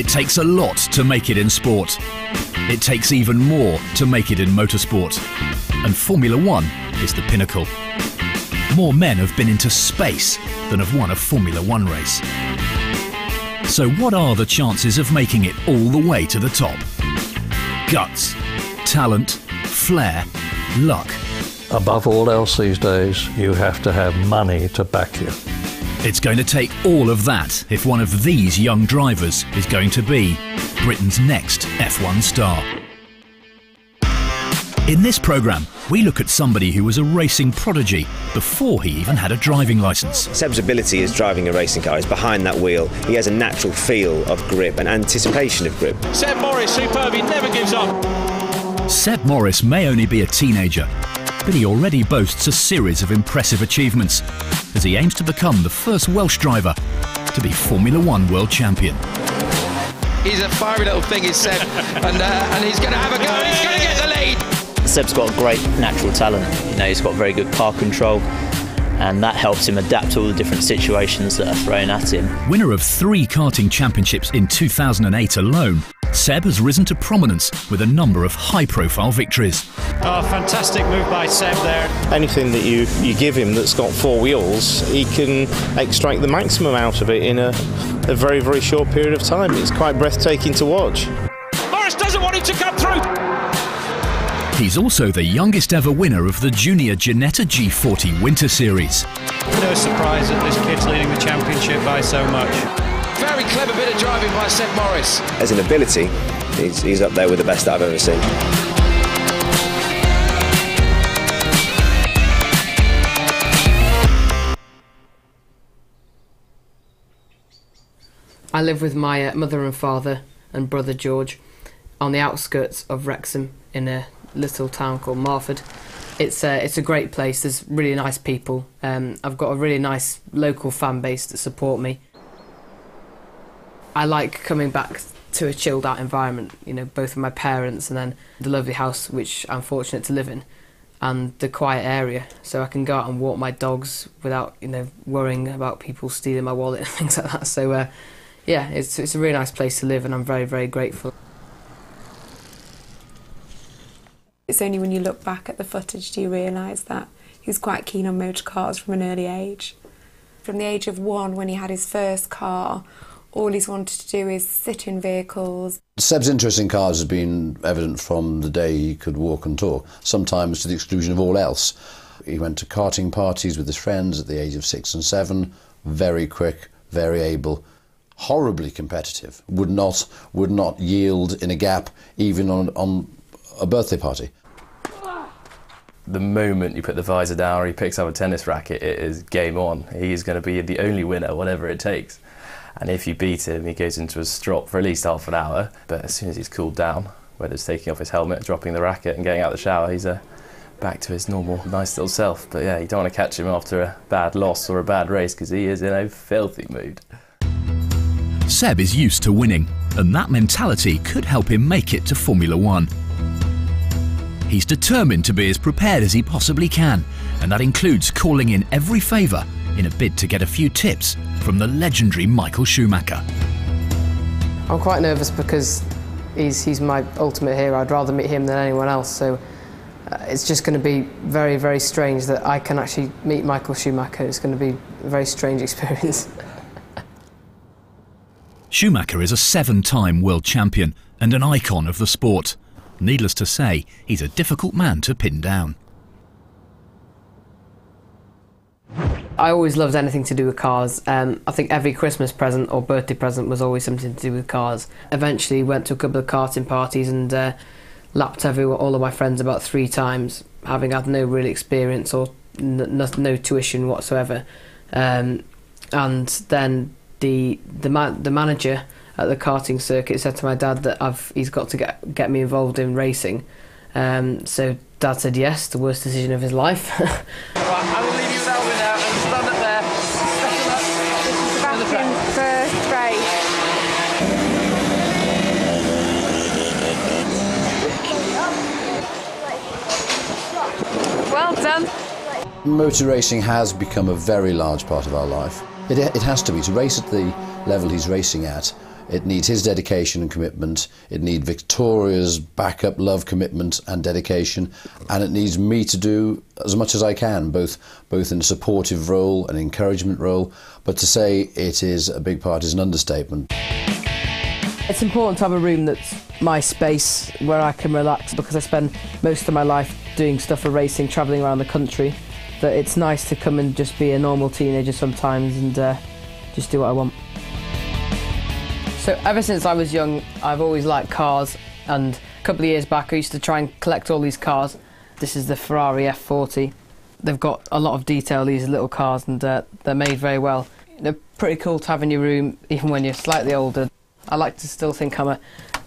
It takes a lot to make it in sport. It takes even more to make it in motorsport. And Formula One is the pinnacle. More men have been into space than have won a Formula One race. So what are the chances of making it all the way to the top? Guts, talent, flair, luck. Above all else these days, you have to have money to back you. It's going to take all of that if one of these young drivers is going to be Britain's next F1 star. In this programme, we look at somebody who was a racing prodigy before he even had a driving licence. Seb's ability as driving a racing car is behind that wheel. He has a natural feel of grip and anticipation of grip. Seb Morris, superb, he never gives up. Seb Morris may only be a teenager, but he already boasts a series of impressive achievements as he aims to become the first Welsh driver to be Formula One World Champion. He's a fiery little thing, is Seb, and he's going to have a go, and he's going to get the lead. Seb's got a great natural talent. You know, he's got very good car control, and that helps him adapt to all the different situations that are thrown at him. Winner of 3 karting championships in 2008 alone, Seb has risen to prominence with a number of high-profile victories. Oh, fantastic move by Seb there. Anything that you give him that's got 4 wheels, he can extract the maximum out of it in a very, very short period of time. It's quite breathtaking to watch. Morris doesn't want him to come through. He's also the youngest ever winner of the Junior Ginetta G40 Winter Series. No surprise that this kid's leading the championship by so much. Very clever bit of driving by Seb Morris. As an ability, he's up there with the best I've ever seen. I live with my mother and father and brother George on the outskirts of Wrexham in a little town called Marford. It's a great place. There's really nice people. I've got a really nice local fan base that support me. I like coming back to a chilled out environment, you know, both with my parents and then the lovely house which I'm fortunate to live in, and the quiet area, so I can go out and walk my dogs without, you know, worrying about people stealing my wallet and things like that. So yeah, it's a really nice place to live, and I'm very, very grateful. It's only when you look back at the footage do you realise that he was quite keen on motor cars from an early age. From the age of 1, when he had his first car, all he's wanted to do is sit in vehicles. Seb's interest in cars has been evident from the day he could walk and talk, sometimes to the exclusion of all else. He went to karting parties with his friends at the age of 6 and 7, very quick, very able, horribly competitive, would not yield in a gap even on a birthday party. The moment you put the visor down or he picks up a tennis racket, it is game on. He is going to be the only winner, whatever it takes. And if you beat him, he goes into a strop for at least half an hour. But as soon as he's cooled down, whether it's taking off his helmet, dropping the racket and getting out of the shower, he's back to his normal, nice little self. But yeah, you don't want to catch him after a bad loss or a bad race because he is in a filthy mood. Seb is used to winning, and that mentality could help him make it to Formula One. He's determined to be as prepared as he possibly can, and that includes calling in every favour in a bid to get a few tips from the legendary Michael Schumacher. I'm quite nervous because he's my ultimate hero. I'd rather meet him than anyone else, so it's just going to be very, very strange that I can actually meet Michael Schumacher. It's going to be a very strange experience. Schumacher is a 7-time world champion and an icon of the sport. Needless to say, he's a difficult man to pin down. I always loved anything to do with cars. I think every Christmas present or birthday present was always something to do with cars. Eventually went to a couple of karting parties and lapped all of my friends about 3 times, having had no real experience or no tuition whatsoever. And then the manager at the karting circuit said to my dad that he's got to get me involved in racing. So Dad said yes, the worst decision of his life. Right, I will leave you with Alvin now and stand up there. This is Sebastian's first race. Well done. Motor racing has become a very large part of our life. It has to be. To race at the level he's racing at, It needs his dedication and commitment. It needs Victoria's backup, love, commitment and dedication. And it needs me to do as much as I can, both in a supportive role, an encouragement role. But to say it is a big part is an understatement. It's important to have a room that's my space where I can relax, because I spend most of my life doing stuff for racing, travelling around the country, that it's nice to come and just be a normal teenager sometimes and just do what I want. So ever since I was young, I've always liked cars, and a couple of years back I used to try and collect all these cars. This is the Ferrari F40. They've got a lot of detail, these little cars, and they're made very well. They're pretty cool to have in your room, even when you're slightly older. I like to still think I'm a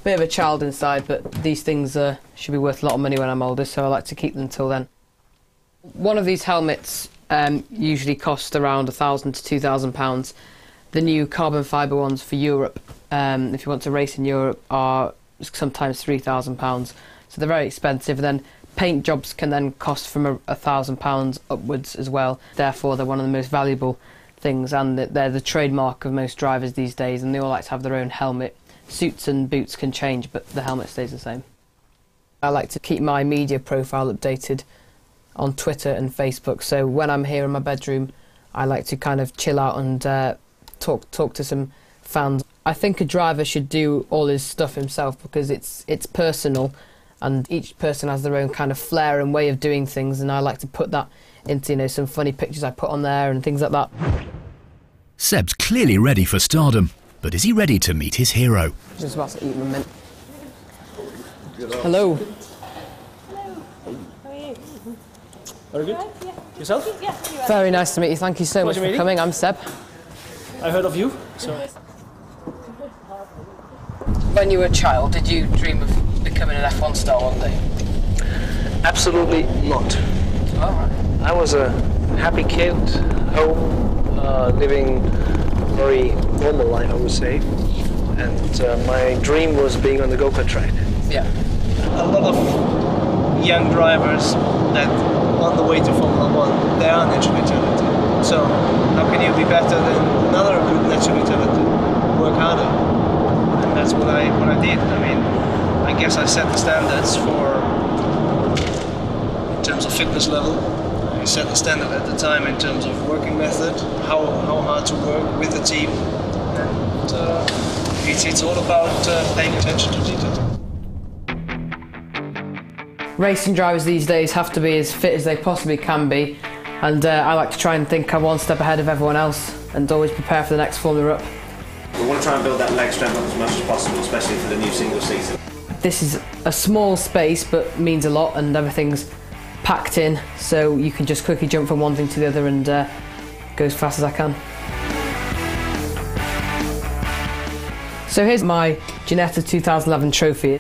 bit of a child inside, but these things should be worth a lot of money when I'm older, so I like to keep them till then. One of these helmets usually costs around £1,000 to £2,000. The new carbon fibre ones for Europe, if you want to race in Europe, are sometimes £3,000. So they're very expensive. And then paint jobs can then cost from £1,000 upwards as well. Therefore, they're one of the most valuable things, and they're the trademark of most drivers these days, and they all like to have their own helmet. Suits and boots can change, but the helmet stays the same. I like to keep my media profile updated on Twitter and Facebook, so when I'm here in my bedroom I like to kind of chill out and talk to some fans. I think a driver should do all his stuff himself, because it's personal, and each person has their own kind of flair and way of doing things, and I like to put that into some funny pictures I put on there and things like that. Seb's clearly ready for stardom, but is he ready to meet his hero? Just about to eat my mint. Hello. Very good. Yourself? Very nice to meet you. Thank you so much for coming. I'm Seb. I heard of you. So. When you were a child, did you dream of becoming an F1 star one day? Absolutely not. Oh, right. I was a happy kid, home, living a very normal life, I would say. And my dream was being on the go-kart track. Yeah. A lot of young drivers that on the way to Formula 1, they are naturally talented. So how can you be better than another good naturally talented? Work harder. And that's what I did. I mean, I guess I set the standards in terms of fitness level. I set the standard at the time in terms of working method, how hard to work with the team. And it's all about paying attention to detail. Racing drivers these days have to be as fit as they possibly can be, and I like to try and think I'm one step ahead of everyone else and always prepare for the next Formula Up. We want to try and build that leg strength up as much as possible, especially for the new single season. This is a small space but means a lot, and everything's packed in, so you can just quickly jump from one thing to the other and go as fast as I can. So here's my Ginetta 2011 trophy.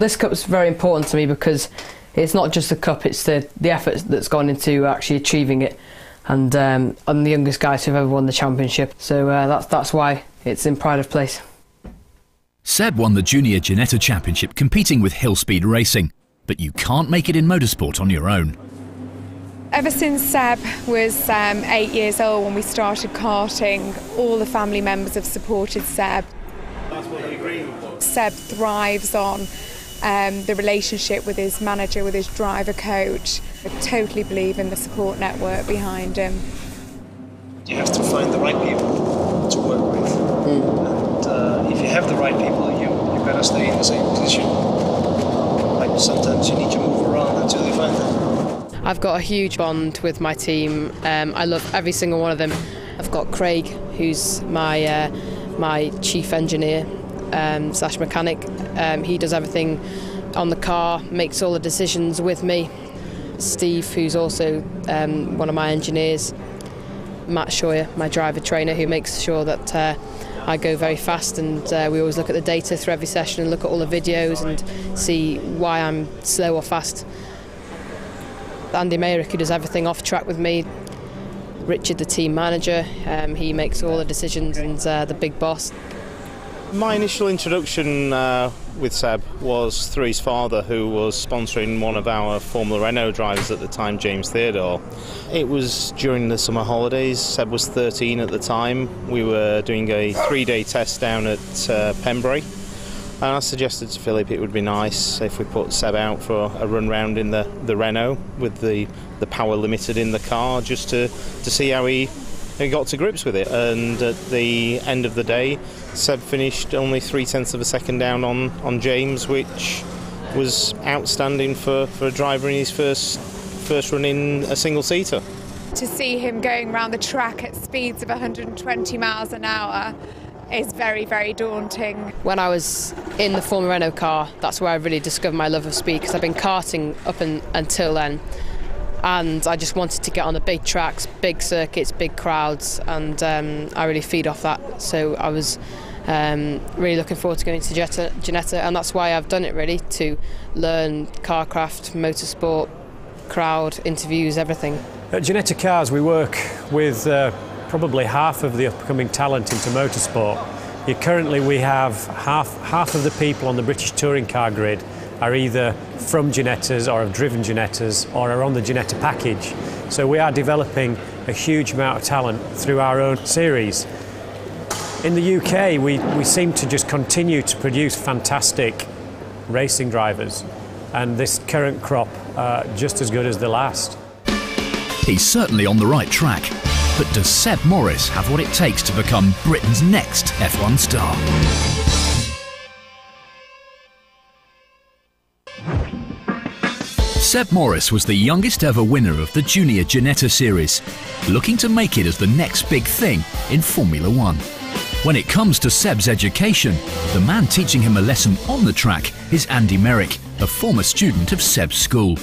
This cup's very important to me because it's not just a cup, it's the effort that's gone into actually achieving it. And I'm the youngest guy to have ever won the championship, so that's why it's in pride of place. Seb won the Junior Ginetta Championship competing with hill speed racing, but you can't make it in motorsport on your own. Ever since Seb was 8 years old when we started karting, all the family members have supported Seb. Seb thrives on the relationship with his manager, with his driver coach. I totally believe in the support network behind him. You have to find the right people to work with. And if you have the right people, you better stay in the same position. Like sometimes you need to move around until you find them. I've got a huge bond with my team. I love every single one of them. I've got Craig, who's my chief engineer slash mechanic. He does everything on the car, makes all the decisions with me. Steve, who's also one of my engineers. Matt Scheuer, my driver trainer, who makes sure that I go very fast, and we always look at the data through every session and look at all the videos and see why I'm slow or fast. Andy Mayrick, who does everything off track with me. Richard, the team manager, he makes all the decisions and the big boss. My initial introduction with Seb was through his father, who was sponsoring one of our Formula Renault drivers at the time, James Theodore. It was during the summer holidays. Seb was 13 at the time. We were doing a 3-day test down at Pembrey, and I suggested to Philip it would be nice if we put Seb out for a run round in the Renault with the power limited in the car, just to see how he got to grips with it. And at the end of the day, Seb finished only 0.3 of a second down on James, which was outstanding for a driver in his first run in a single-seater. To see him going around the track at speeds of 120 miles an hour is very, very daunting. When I was in the Formula Renault car, that's where I really discovered my love of speed, because I've been karting up until then. And I just wanted to get on the big tracks, big circuits, big crowds, and I really feed off that. So I was really looking forward to going to Ginetta, and that's why I've done it, really, to learn carcraft, motorsport, crowd, interviews, everything. At Ginetta Cars we work with probably half of the upcoming talent into motorsport. Currently we have half of the people on the British touring car grid are either from Ginetta's or have driven Ginetta's or are on the Ginetta package. So we are developing a huge amount of talent through our own series. In the UK, we seem to just continue to produce fantastic racing drivers, and this current crop are just as good as the last. He's certainly on the right track, but does Seb Morris have what it takes to become Britain's next F1 star? Seb Morris was the youngest ever winner of the Junior Ginetta Series, looking to make it as the next big thing in Formula One. When it comes to Seb's education, the man teaching him a lesson on the track is Andy Merrick, a former student of Seb's school.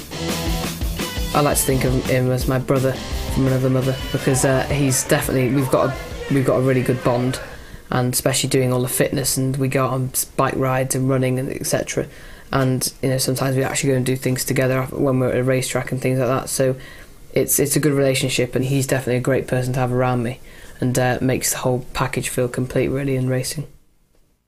I like to think of him as my brother from another mother, because he's definitely, we've got a really good bond, and especially doing all the fitness, and we go out on bike rides and running and etc. And sometimes we actually go and do things together when we're at a racetrack and things like that. So it's a good relationship, and he's definitely a great person to have around me, and makes the whole package feel complete, really, in racing.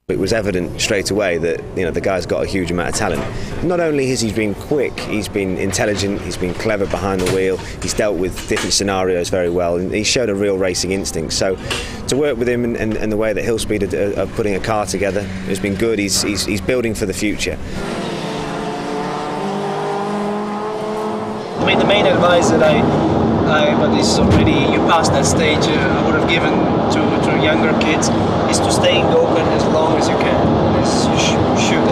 It was evident straight away that the guy's got a huge amount of talent. Not only has he been quick, he's been intelligent, he's been clever behind the wheel, he's dealt with different scenarios very well, and he showed a real racing instinct. So to work with him and the way that Hillspeed are putting a car together has been good. He's building for the future. I mean, the main advice that but it's already, you passed that stage, I would have given to younger kids, is to stay in go-kart as long as you can, as you should.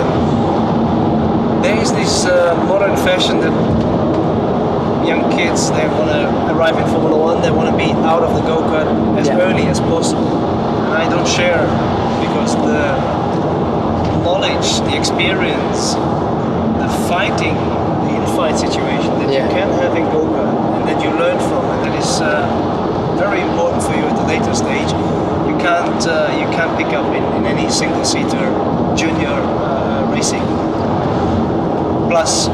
And there is this modern fashion that young kids, they want to arrive in Formula One, they want to be out of the go-kart as early as possible. And I don't share, because the knowledge, the experience, the fighting, the in-fight situation that you can have in go-kart, and that you learn from, and that is very important for you at the later stage. You can't pick up in any single-seater junior racing. Plus,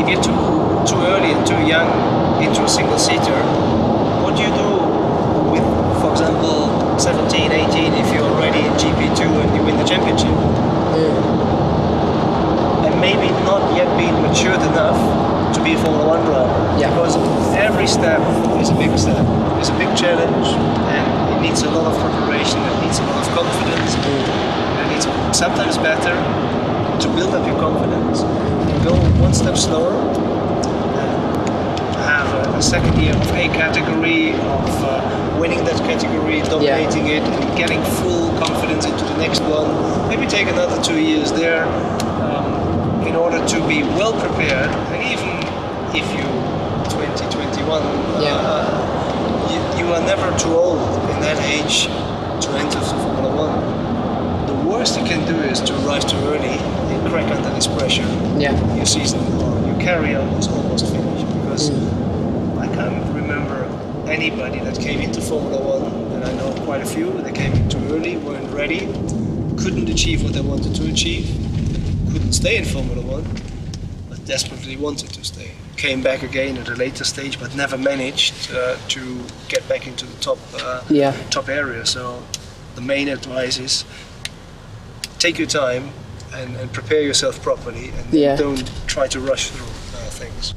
if you're too early and too young into a single-seater, what do you do with, for example, 17, 18, if you're already in GP2 and you win the championship? And maybe not yet being matured enough to be a Formula One driver. Because every step is a big step, it's a big challenge, and it needs a lot of preparation, it needs a lot of confidence, and it's sometimes better to build up your confidence and go one step slower, and have a second year of a category, of winning that category, dominating it, and getting full confidence into the next one. Maybe take another 2 years there, in order to be well prepared. And even if you 2021, you are never too old in that age to enter Formula One. The worst you can do is to arrive too early and crack under this pressure. Your season, your career is almost finished, because I can't remember anybody that came into Formula One, and I know quite a few, they came in too early, weren't ready, couldn't achieve what they wanted to achieve, couldn't stay in Formula One, but desperately wanted to stay. Came back again at a later stage, but never managed to get back into the top area. So the main advice is take your time and prepare yourself properly, and don't try to rush through things.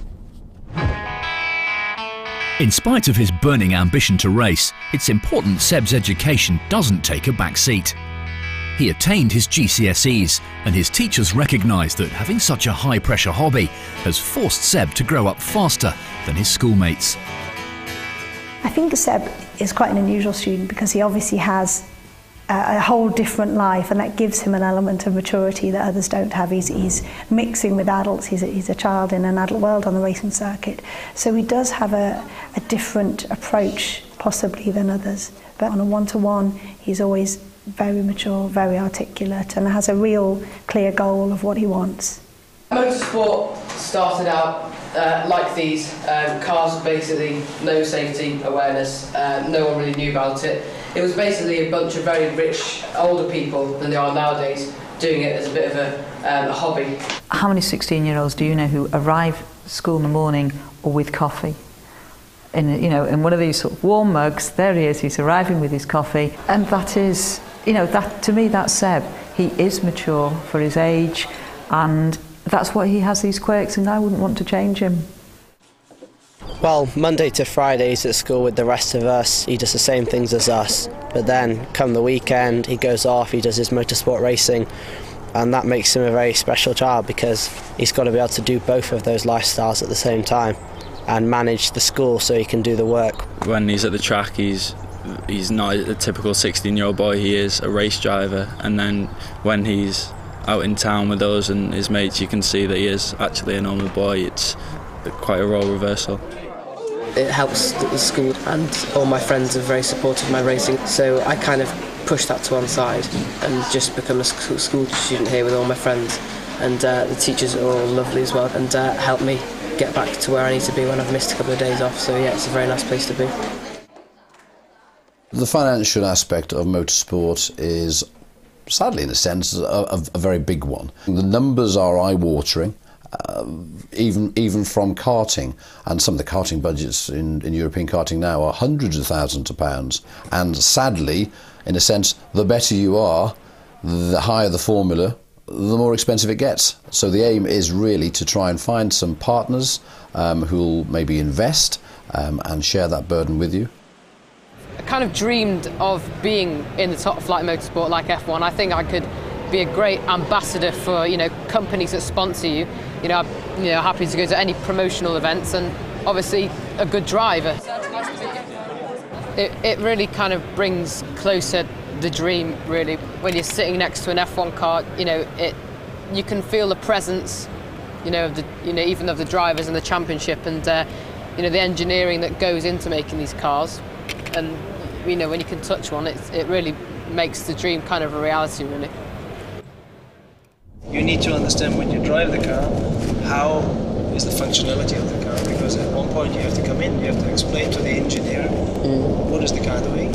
In spite of his burning ambition to race, it's important Seb's education doesn't take a back seat. He attained his GCSEs, and his teachers recognised that having such a high-pressure hobby has forced Seb to grow up faster than his schoolmates. I think Seb is quite an unusual student because he obviously has a whole different life, and that gives him an element of maturity that others don't have. He's mixing with adults. He's a child in an adult world on the racing circuit. So he does have a different approach possibly than others. But on a one-to-one, he's always very mature, very articulate, and has a real clear goal of what he wants. Motorsport started out like these. Cars, basically no safety awareness, no one really knew about it. It was basically a bunch of very rich, older people than they are nowadays, doing it as a bit of a hobby. How many 16-year-olds do you know who arrive at school in the morning or with coffee? In one of these sort of warm mugs, there he is, he's arriving with his coffee. And that is, that to me, that's Seb. He is mature for his age, and that's why he has these quirks, and I wouldn't want to change him. Well, Monday to Friday he's at school with the rest of us. He does the same things as us. But then, come the weekend, he goes off, he does his motorsport racing, and that makes him a very special child because he's got to be able to do both of those lifestyles at the same time and manage the school so he can do the work. When he's at the track, he's not a typical 16-year-old boy, he is a race driver, and then when he's out in town with us and his mates, you can see that he is actually a normal boy. It's quite a role reversal. It helps that the school and all my friends are very supportive of my racing, so I kind of push that to one side and just become a school student here with all my friends. And the teachers are all lovely as well and help me get back to where I need to be when I've missed a couple of days off, so yeah, it's a very nice place to be. The financial aspect of motorsport is, sadly in a sense, a very big one. The numbers are eye-watering. Even from karting, and some of the karting budgets in European karting now are hundreds of thousands of pounds, and sadly, in a sense, the better you are, the higher the formula, the more expensive it gets. So the aim is really to try and find some partners who'll maybe invest and share that burden with you. I kind of dreamed of being in the top flight motorsport like F1. I think I could be a great ambassador for companies that sponsor you. I'm happy to go to any promotional events, and obviously a good driver. It really kind of brings closer the dream, really. When you're sitting next to an F1 car, you can feel the presence, of the, even of the drivers in the championship, and the engineering that goes into making these cars. And when you can touch one, it really makes the dream kind of a reality, really. You need to understand when you drive the car, how is the functionality of the car, because at one point you have to come in, you have to explain to the engineer what is the car doing,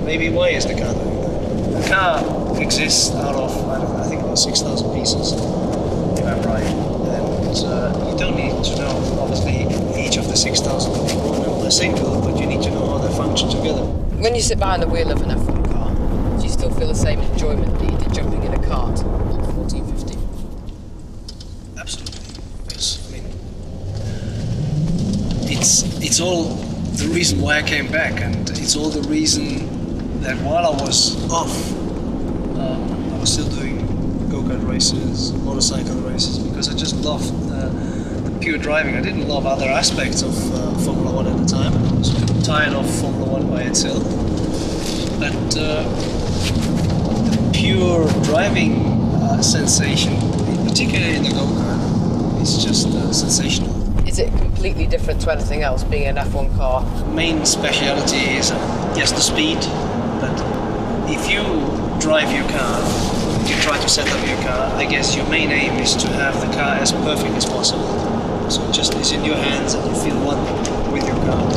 maybe why is the car doing that. The car exists out of, I think about 6,000 pieces, if I'm right, and you don't need to know, obviously, each of the 6,000 components are single, but you need to know how they function together. When you sit behind the wheel of an F1 car, do you still feel the same enjoyment that you did jumping in a kart at 14, 15? Absolutely, because it's all the reason why I came back, and it's all the reason that while I was off, I was still doing go-kart races, motorcycle races, because I just loved the pure driving. I didn't love other aspects of Formula 1 at the time. I was tired of Formula 1 by itself, but the pure driving sensation, particularly in the go-kart, is just sensational. Is it completely different to anything else, being an F1 car? Main speciality is, yes, the speed, but if you drive your car, you try to set up your car, I guess your main aim is to have the car as perfect as possible. So it just is in your hands and you feel one with your car.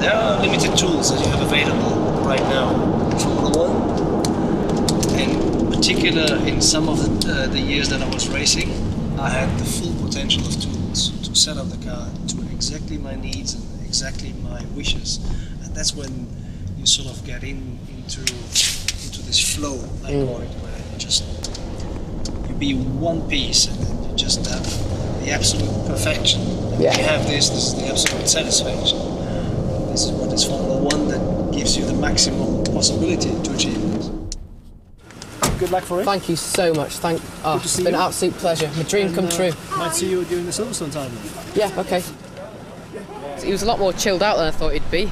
There are limited tools that you have available right now in Formula 1, and particular in some of the years that I was racing, I had the full potential of tools to set up the car to exactly my needs and exactly my wishes, and that's when you sort of get into this flow, I call it, where just you be one piece and you just have the absolute perfection. And Yeah. When you have this is the absolute satisfaction. This is what is Formula One that gives you the maximum possibility to achieve this. Good luck for it. Thank you so much. It's been an absolute pleasure. My dream come true. Might see you during the Silverstone time. Yeah, okay. He was a lot more chilled out than I thought he'd be.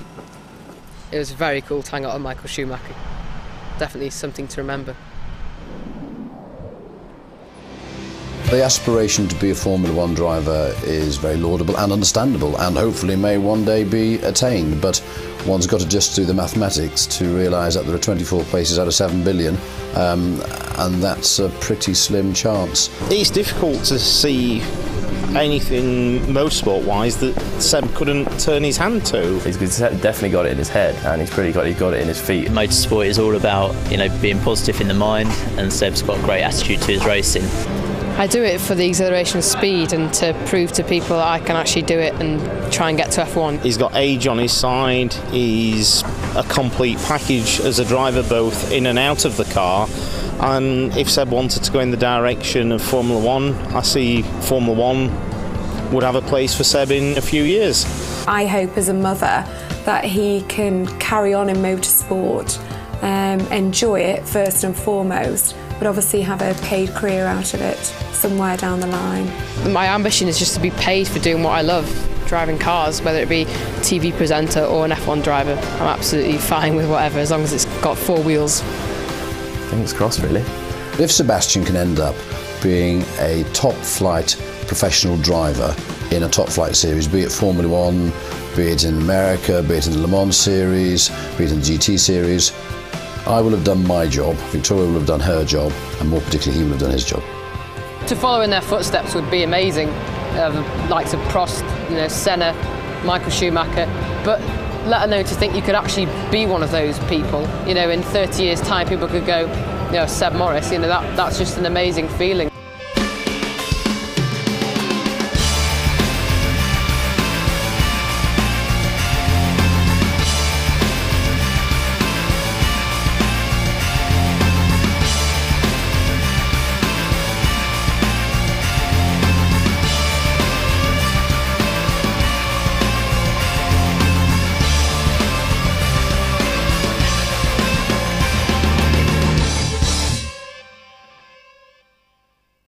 It was very cool to hang out with Michael Schumacher. Definitely something to remember. The aspiration to be a Formula One driver is very laudable and understandable, and hopefully may one day be attained, but one's got to just do the mathematics to realise that there are 24 places out of 7 billion, and that's a pretty slim chance. It's difficult to see anything motorsport-wise that Seb couldn't turn his hand to. He's definitely got it in his head, and he's got it in his feet. Motorsport is all about, being positive in the mind, and Seb's got a great attitude to his racing. I do it for the exhilaration of speed and to prove to people that I can actually do it and try and get to F1. He's got age on his side, he's a complete package as a driver both in and out of the car, and if Seb wanted to go in the direction of Formula One, I see Formula One would have a place for Seb in a few years. I hope as a mother that he can carry on in motorsport, enjoy it first and foremost, but obviously have a paid career out of it somewhere down the line. My ambition is just to be paid for doing what I love, driving cars, whether it be TV presenter or an F1 driver. I'm absolutely fine with whatever, as long as it's got 4 wheels. Fingers crossed, really. If Sebastian can end up being a top-flight professional driver in a top-flight series, be it Formula One, be it in America, be it in the Le Mans series, be it in the GT series, I will have done my job, Victoria will have done her job, and more particularly he will have done his job. To follow in their footsteps would be amazing. The likes of Prost, Senna, Michael Schumacher, but let alone to think you could actually be one of those people. In 30 years' time, people could go, Seb Morris. That's just an amazing feeling.